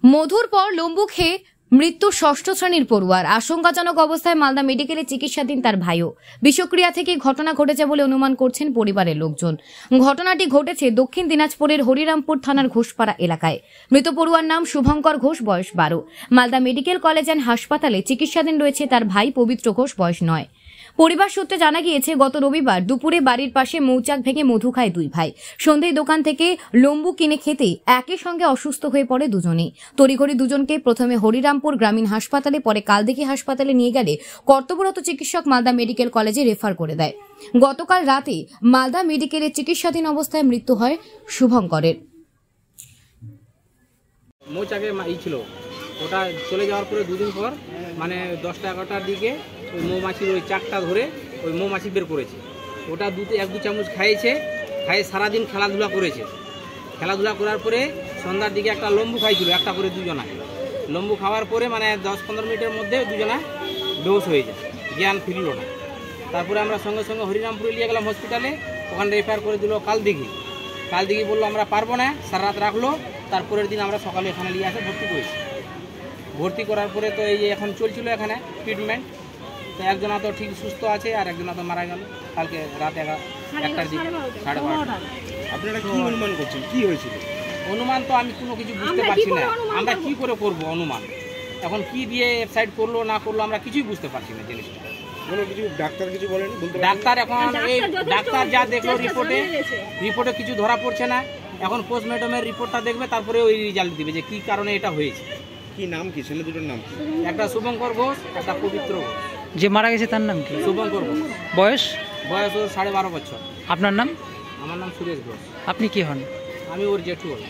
মধুর পর লম্বু খেয়ে মৃত্যু ষষ্ঠ শ্রেণীর পড়ুয়ার। আশঙ্কাজনক অবস্থায় মালদা মেডিকেলে চিকিৎসাধীন তার ভাইও। বিষক্রিয়া থেকে ঘটনা ঘটেছে বলে অনুমান করছেন পরিবারের লোকজন। ঘটনাটি ঘটেছে দক্ষিণ দিনাজপুরের হরিরামপুর থানার ঘোষপাড়া এলাকায়। মৃত পড়ুয়ার নাম শুভঙ্কর ঘোষ, বয়স 12। মালদা মেডিকেল কলেজ অ্যান্ড হাসপাতালে চিকিৎসাধীন রয়েছে তার ভাই পবিত্র ঘোষ, বয়স 9। পরিবার সূত্রে জানা গিয়েছে, গত রবিবার দুপুরে বাড়ির পাশে মৌচাক ভেঙে মধু খায় দুই ভাই। সন্ধ্যায় দোকান থেকে লম্বু কিনে খেতে একই সঙ্গে অসুস্থ হয়ে পড়ে দুজনেই। তড়িঘড়ি দুজনকে প্রথমে হরিরামপুর গ্রামীণ হাসপাতালে, পরে কালদিঘি হাসপাতালে নিয়ে গেলে কর্তব্যরত চিকিৎসক মালদা মেডিকেল কলেজে রেফার করে দেয়। গতকাল রাতে মালদা মেডিকেলে চিকিৎসাধীন অবস্থায় মৃত্যু হয় শুভঙ্করের। মৌচাকে ছিল, ওটা চলে যাওয়ার পরে দুদিন পর মানে 10টা-11টার দিকে ওই মৌমাছির ওই চাকটা ধরে ওই মৌমাছি বের করেছে। ওটা এক দু চামচ খাইয়েছে, খাইয়ে সারাদিন খেলাধুলা করেছে। খেলাধুলা করার পরে সন্ধ্যার দিকে একটা লম্বু খাইছিল, একটা করে দুজনা। লম্বু খাওয়ার পরে মানে 10-15 মিনিটের মধ্যে দুজনা বেহুশ হয়ে যায়, জ্ঞান ফিরল না। তারপরে আমরা সঙ্গে সঙ্গে হরিরামপুরে নিয়ে গেলাম হসপিটালে, ওখানে রেফার করে দিল কালদিঘি বললো আমরা পারবো না, সারা রাত রাখলো। তারপরের দিন আমরা সকালে এখানে নিয়ে আসে ভর্তি করেছি। ভর্তি করার পরে তো এই যে এখন চলছিল এখানে ট্রিটমেন্ট। তো একজনা তো ঠিক সুস্থ আছে আর একজনা তো মারা গেল কালকে রাত 1টার দিকে, 12:30। আপনারা কি অনুমান করছেন কি হয়েছিল? অনুমান তো আমি কোনো কিছু বুঝতে পারছি না। আমরা কি করে করবো অনুমান? এখন কি দিয়ে সাইড করলো না করলো আমরা কিছুই বুঝতে পারছি না জিনিসটা। কোনো কিছু ডাক্তার কিছু বলেনি? ডাক্তার এখন এই ডাক্তার যা দেখলো রিপোর্টে কিছু ধরা পড়ছে না। এখন পোস্টমর্টমের রিপোর্টটা দেখবে, তারপরে ওই রেজাল্ট দিবে যে কি কারণে এটা হয়েছে। কি নাম কি ছেলে দুটোর নাম? একটা শুভঙ্কর ঘোষ, একটা পবিত্র ঘোষ। যে মারা গেছে তার নাম কি? শুভঙ্কর ঘোষ। বয়স ওর 12.5 বছর। আপনার নাম? আমার নাম সুরেশ ঘোষ। আপনি কি হন? আমি ওর জেঠু হই।